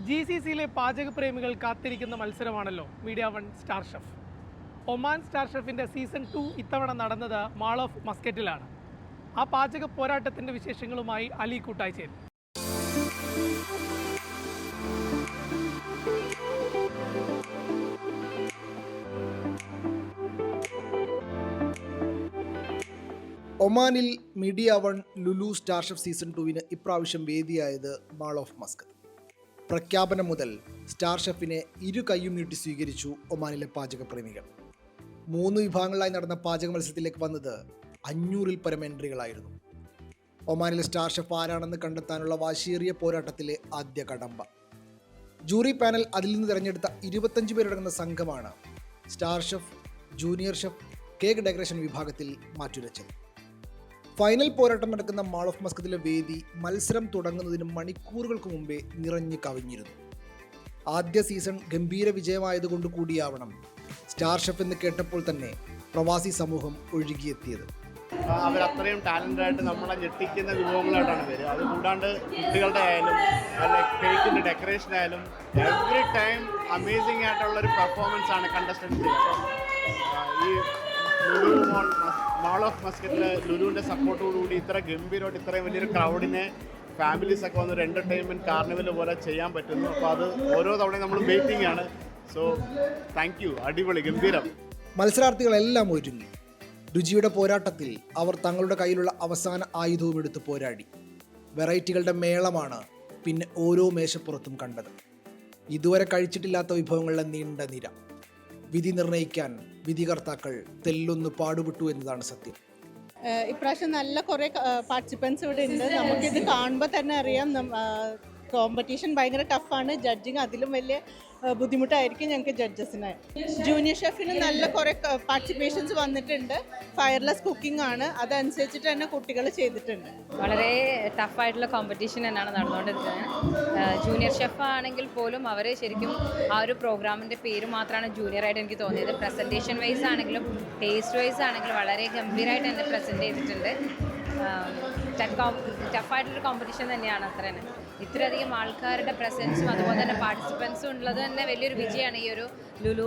GCCയിലെ പാചകപ്രേമികൾ കാത്തിരിക്കുന്ന മത്സരമാണല്ലോ media one star chef. Oman star ഷെഫിൻ്റെ സീസൺ 2 ഇത്തവണ നടന്നത് മാൾ ഓഫ് മസ്കറ്റിലാണ്. ആ പാചക പോരാട്ടത്തിൻ്റെ വിശേഷങ്ങളുമായി അലി കൂട്ടായി ചേരും. ഒമാനിൽ media one Lulu star chef season 2 ഇപ്രാവശ്യം വേദിയായത് മാൾ ഓഫ് മസ്കത്ത്. പ്രഖ്യാപനം മുതൽ സ്റ്റാർ ഷെഫിനെ ഇരു കൈയും നീട്ടി സ്വീകരിച്ചു ഒമാനിലെ പാചകപ്രേമികൾ. 3 വിഭാഗങ്ങളായി നടന്ന പാചക മത്സരത്തിലേക്ക് വന്നത് 500-ൽ പരം എൻട്രികളായിരുന്നു. ഒമാനിലെ സ്റ്റാർ ഷെഫ് ആരാണെന്ന് കണ്ടെത്താനുള്ള വാശിയേറിയ പോരാട്ടത്തിലെ ആദ്യ കടമ്പ. ജൂറി പാനൽ അതിൽ നിന്ന് തിരഞ്ഞെടുത്ത 25 പേരടങ്ങുന്ന സംഘമാണ് star chef, junior chef, cake decoration വിഭാഗത്തിൽ മാറ്റുരച്ചത്. ഫൈനൽ പോരാട്ടം നടക്കുന്ന മാൾ ഓഫ് മസ്കത്തിലെ വേദി മത്സരം തുടങ്ങുന്നതിന് മണിക്കൂറുകൾക്ക് മുമ്പേ നിറഞ്ഞു കവിഞ്ഞിരുന്നു. ആദ്യ സീസൺ ഗംഭീര വിജയമായതുകൊണ്ട് കൂടിയാവണം സ്റ്റാർ ഷെഫ് എന്ന് കേട്ടപ്പോൾ തന്നെ പ്രവാസി സമൂഹം ഒഴുകിയെത്തിയത്. അവരത്രയും ടാലൻ്റായിട്ട് നമ്മളെ ഞെട്ടിക്കുന്ന വിഭവങ്ങളായിട്ടാണ് വരിക. അതുകൂടാണ്ട് കുട്ടികളുടെ ആയാലും അല്ല കേക്കിൻ്റെ ഡെക്കറേഷൻ ആയാലും എവറി ടൈം അമേസിംഗ് ആയിട്ടുള്ളൊരു പെർഫോമൻസ് ആണ് കണ്ടസ്റ്റൻസ് ഈ ലുലു മാൾ ഓഫ് മസ്കറ്റിൽ ലുലുവിൻ്റെ സപ്പോർട്ടോടുകൂടി ഇത്ര ഗംഭീരമായിട്ട് ഇത്രയും വലിയൊരു ക്രൗഡിനെ ഫാമിലീസൊക്കെ വന്ന് ഒരു എൻ്റർടൈൻമെൻറ്റ് കാർണിവൽ പോലെ ചെയ്യാൻ പറ്റുന്നു. അപ്പോൾ അത് ഓരോ തവണയും നമ്മൾ വെയിറ്റിംഗ് ആണ്. സോ താങ്ക് യു, അടിപൊളി, ഗംഭീരം. മത്സരാർത്ഥികളെല്ലാം ഒരുങ്ങി. രുചിയുടെ പോരാട്ടത്തിൽ അവർ തങ്ങളുടെ കയ്യിലുള്ള അവസാന ആയുധവും എടുത്ത് പോരാടി. വെറൈറ്റികളുടെ മേളമാണ് പിന്നെ ഓരോ മേശപ്പുറത്തും കണ്ടത്. ഇതുവരെ കഴിച്ചിട്ടില്ലാത്ത വിഭവങ്ങളുടെ നീണ്ട നിര. വിധി നിർണ്ണയിക്കാൻ വിധികർത്താക്കൾ തെല്ലൊന്ന് പാടുപെട്ടു എന്നതാണ് സത്യം. ഇപ്രാവശ്യം നല്ല കുറേ പാർട്ടിസിപ്പൻസ് ഇവിടെ ഉണ്ട്. നമുക്കിത് കാണുമ്പോൾ തന്നെ അറിയാം കോമ്പറ്റീഷൻ ഭയങ്കര ടഫാണ്. ജഡ്ജിങ് അതിലും വലിയ ബുദ്ധിമുട്ടായിരിക്കും ഞങ്ങൾക്ക് ജഡ്ജസിന്. ജൂനിയർ ഷെഫിന് നല്ല കുറേ പാർട്ടിസിപ്പേഷൻസ് വന്നിട്ടുണ്ട്. ഫയർലെസ് കുക്കിംഗ് ആണ്, അതനുസരിച്ചിട്ട് തന്നെ കുട്ടികൾ ചെയ്തിട്ടുണ്ട്. വളരെ ടഫായിട്ടുള്ള കോമ്പറ്റീഷൻ തന്നെയാണ് നടന്നുകൊണ്ടിരിക്കുന്നത്. ജൂനിയർ ഷെഫ് ആണെങ്കിൽ പോലും അവർ ശരിക്കും ആ ഒരു പ്രോഗ്രാമിൻ്റെ പേര് മാത്രമാണ് ജൂനിയർ ആയിട്ട് എനിക്ക് തോന്നിയത്. പ്രസൻറ്റേഷൻ വൈസ് ആണെങ്കിലും ടേസ്റ്റ് വൈസ് ആണെങ്കിലും വളരെ ഗംഭീരമായിട്ട് തന്നെ പ്രസൻറ്റ് ചെയ്തിട്ടുണ്ട്. ടഫായിട്ടുള്ളൊരു കോമ്പറ്റീഷൻ തന്നെയാണ്. അത്ര തന്നെ ഇത്രയധികം ആൾക്കാരുടെ പ്രസൻസും അതുപോലെ തന്നെ പാർട്ടിസിപ്പൻസും ഉള്ളത് തന്നെ വലിയൊരു വിജയമാണ്. ഈ ഒരു ലുലു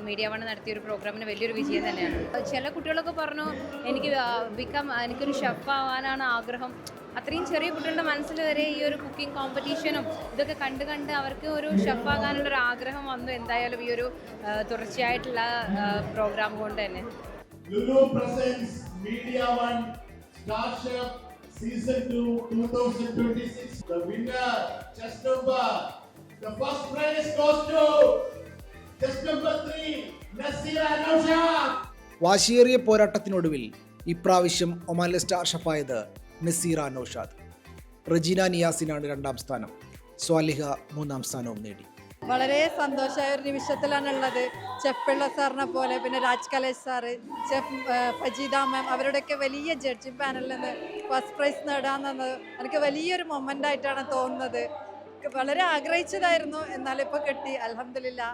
മീഡിയ വൺ നടത്തിയ ഒരു പ്രോഗ്രാമിന് വലിയൊരു വിജയം തന്നെയാണ്. ചില കുട്ടികളൊക്കെ പറഞ്ഞു എനിക്കൊരു ഷെഫ് ആവാനാണ് ആഗ്രഹം. അത്രയും ചെറിയ കുട്ടികളുടെ മനസ്സിൽ വരെ ഈ ഒരു കുക്കിംഗ് കോമ്പറ്റീഷനും ഇതൊക്കെ കണ്ട് അവർക്ക് ഒരു ഷെഫാകാനുള്ളൊരു ആഗ്രഹം വന്നു. എന്തായാലും ഈ ഒരു തുടർച്ചയായിട്ടുള്ള പ്രോഗ്രാം കൊണ്ട് തന്നെ Star Chef Season 2 2026. The winner, chest number. The first prize goes to chest number 3, Nasira Naushad. വാശിയേറിയ പോരാട്ടത്തിനൊടുവിൽ ഇപ്രാവശ്യം ഒമാനിലെ സ്റ്റാർ ഷെഫായത് നസീറ നൗഷാദ്. റജീന നിയാസിനാണ് 2ാം സ്ഥാനം. സ്വാലിഹ 3ാം സ്ഥാനവും നേടി. വളരെ സന്തോഷമായ ഒരു നിമിഷത്തിലാണുള്ളത്. ഷെഫ് പിള്ള സാറിനെ പോലെ, പിന്നെ രാജ് കലേഷ് സാറ്, ഷെഫ് ഫജീദ മാം, അവരുടെയൊക്കെ വലിയ ജഡ്ജിങ് പാനലിൽ നിന്ന് ഫസ്റ്റ് പ്രൈസ് നേടാമെന്നത് എനിക്ക് വലിയൊരു മൊമെൻ്റ് ആയിട്ടാണ് തോന്നുന്നത്. വളരെ ആഗ്രഹിച്ചതായിരുന്നു, എന്നാലും ഇപ്പോൾ കിട്ടി. അൽഹംദുലില്ലാ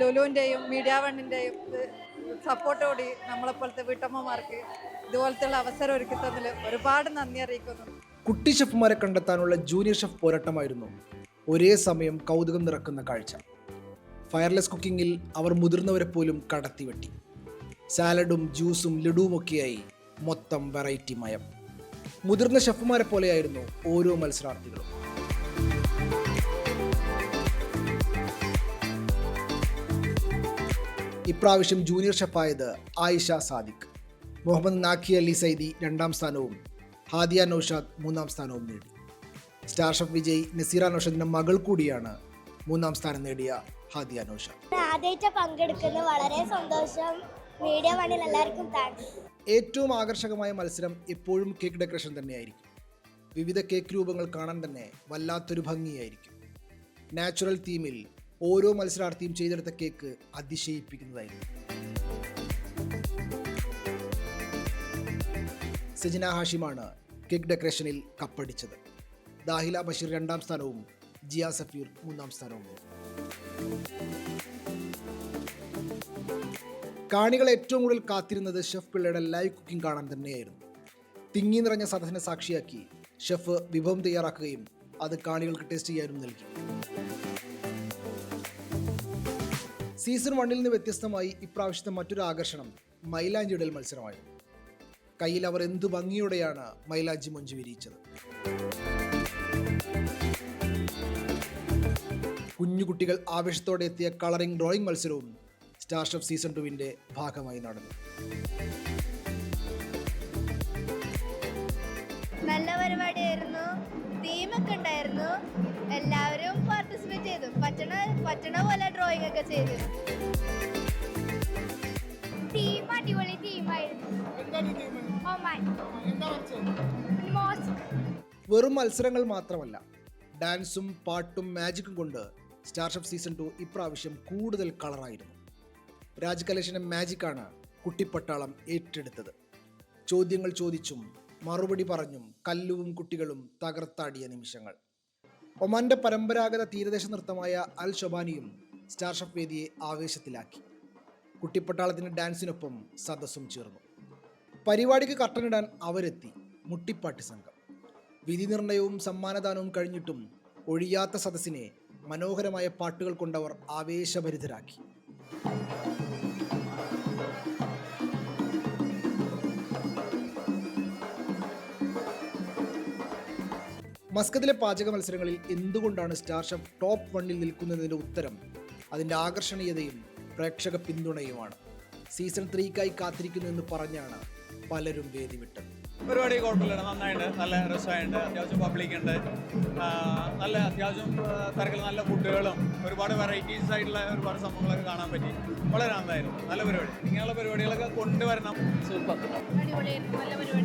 ലുലുവിൻ്റെയും മീഡിയ വണ്ണിൻ്റെയും സപ്പോർട്ടോടി നമ്മളെപ്പോലത്തെ വീട്ടമ്മമാർക്ക് ഇതുപോലത്തെ അവസരം ഒരുക്കി തന്നതിൽ ഒരുപാട് നന്ദി അറിയിക്കുന്നു. കുട്ടി ഷെഫുമാരെ കണ്ടെത്താനുള്ള ജൂനിയർ ഷെഫ് പോരാട്ടമായിരുന്നു ഒരേ സമയം കൗതുകം നിറക്കുന്ന കാഴ്ച. ഫയർലെസ് കുക്കിങ്ങിൽ അവർ മുതിർന്നവരെ പോലും കടത്തിവെട്ടി. സാലഡും ജ്യൂസും ലഡുവുമൊക്കെയായി മൊത്തം വെറൈറ്റി മയം. മുതിർന്ന ഷെഫുമാരെ പോലെയായിരുന്നു ഓരോ മത്സരാർത്ഥികളും. ഇപ്രാവശ്യം ജൂനിയർ ഷെഫായത് ആയിഷ സാദിഖ്. മുഹമ്മദ് നാഖി അലി സൈദി 2ാം സ്ഥാനവും ഹാദിയ നൗഷാദ് 3ാം സ്ഥാനവും നേടി. സ്റ്റാർ ഷെഫ് വിജയ് നസീറ നൗഷാദിന്റെ മകൾ കൂടിയാണ് 3ാം സ്ഥാനം നേടിയ ഹാദിയ നൗഷാദ്. ആദ്യമായിട്ട് പങ്കെടുക്കുന്നത് വളരെ സന്തോഷം. മീഡിയ വണ്ണിൽ എല്ലാവർക്കും താങ്ക്സ്. ഏറ്റവും ആകർഷകമായ മത്സരം എപ്പോഴും കേക്ക് ഡെക്കറേഷൻ തന്നെയായിരിക്കും. വിവിധ കേക്ക് രൂപങ്ങൾ കാണാൻ തന്നെ വല്ലാത്തൊരു ഭംഗിയായിരിക്കും. നാച്ചുറൽ തീമിൽ ഓരോ മത്സരാർത്ഥിയും ചെയ്തെടുത്ത കേക്ക് അതിശയിപ്പിക്കുന്നതായിരുന്നു. സജിന ഹാഷിമാണ് കേക്ക് ഡെക്കറേഷനിൽ കപ്പടിച്ചത്. ദാഹില ബഷീർ 2ാം സ്ഥാനവും ജിയ സഫീർ 3ാം സ്ഥാനവും. കാണികൾ ഏറ്റവും കൂടുതൽ കാത്തിരുന്നത് ഷെഫ് പിള്ളയുടെ ലൈവ് കുക്കിംഗ് കാണാൻ തന്നെയായിരുന്നു. തിങ്ങി നിറഞ്ഞ സദസ്സിനെ സാക്ഷിയാക്കി ഷെഫ് വിഭവം തയ്യാറാക്കുകയും അത് കാണികൾക്ക് ടേസ്റ്റ് ചെയ്യാനും നൽകി. സീസൺ 1 നിന്ന് വ്യത്യസ്തമായി ഇപ്രാവശ്യത്തെ മറ്റൊരു ആകർഷണം മൈലാഞ്ചിയിടൽ മത്സരമായിരുന്നു. കയ്യിൽ അവർ എന്തു ഭംഗിയോടെയാണ് മൈലാഞ്ചി മൊഞ്ച് വിരിയിച്ചത്. കുഞ്ഞുകുട്ടികൾ ആവേശത്തോടെ എത്തിയ കളറിംഗ് ഡ്രോയിങ് മത്സരവും സ്റ്റാർ ഷെഫ് സീസൺ 2 ഭാഗമായി നടന്നു. നല്ല പരിപാടിയായിരുന്നു, തീമൊക്കെ ഉണ്ടായിരുന്നു, എല്ലാവരും പാർട്ടിസിപ്പേറ്റ് ചെയ്തു, പറ്റണ പോലെ ഡ്രോയിങ് ഒക്കെ ചെയ്തു. തീം അടിപൊളി തീമായിരുന്നു. വെറും മത്സരങ്ങൾ മാത്രമല്ല, ഡാൻസും പാട്ടും മാജിക്കും കൊണ്ട് സ്റ്റാർ ഷെഫ് സീസൺ 2 ഇപ്രാവശ്യം കൂടുതൽ കളറായിരുന്നു. രാജ് കലേഷിന്റെ മാജിക്കാണ് കുട്ടിപ്പട്ടാളം ഏറ്റെടുത്തത്. ചോദ്യങ്ങൾ ചോദിച്ചും മറുപടി പറഞ്ഞും കല്ലുവും കുട്ടികളും തകർത്താടിയ നിമിഷങ്ങൾ. ഒമാന്റെ പരമ്പരാഗത തീരദേശ നൃത്തമായ അൽ ഷൊബാനിയും സ്റ്റാർ ഷെഫ് വേദിയെ ആവേശത്തിലാക്കി. കുട്ടിപ്പട്ടാളത്തിൻ്റെ ഡാൻസിനൊപ്പം സദസ്സും ചേർന്നു. പരിപാടിക്ക് കർട്ടനിടാൻ അവരെത്തി, മുട്ടിപ്പാട്ട് സംഘം. വിധി നിർണയവും സമ്മാനദാനവും കഴിഞ്ഞിട്ടും ഒഴിയാത്ത സദസ്സിനെ മനോഹരമായ പാട്ടുകൾ കൊണ്ടവർ ആവേശഭരിതരാക്കി. മസ്കത്തിലെ പാചക മത്സരങ്ങളിൽ എന്തുകൊണ്ടാണ് സ്റ്റാർ ഷെഫ് ടോപ്പ് 1 നിൽക്കുന്നതിൻ്റെ ഉത്തരം അതിൻ്റെ ആകർഷണീയതയും പ്രേക്ഷക പിന്തുണയുമാണ്. സീസൺ 3 കാത്തിരിക്കുന്നു എന്ന് പറഞ്ഞാണ് പലരും വേദി വിട്ടത്. പരിപാടി കുഴപ്പമില്ല, നന്നായിട്ട്, നല്ല രസമായിട്ട്, അത്യാവശ്യം പബ്ലിക് ഉണ്ട്, നല്ല അത്യാവശ്യം തരത്തിൽ നല്ല ഫുഡുകളും ഒരുപാട് വെറൈറ്റീസ് ആയിട്ടുള്ള ഒരുപാട് സംഭവങ്ങളൊക്കെ കാണാൻ പറ്റി. വളരെ നന്നായിരുന്നു, നല്ല പരിപാടി. ഇങ്ങനെയുള്ള പരിപാടികളൊക്കെ കൊണ്ടുവരണം. സൂപ്പർ, അടിപൊളിയായിരുന്നു, നല്ല പരിപാടി.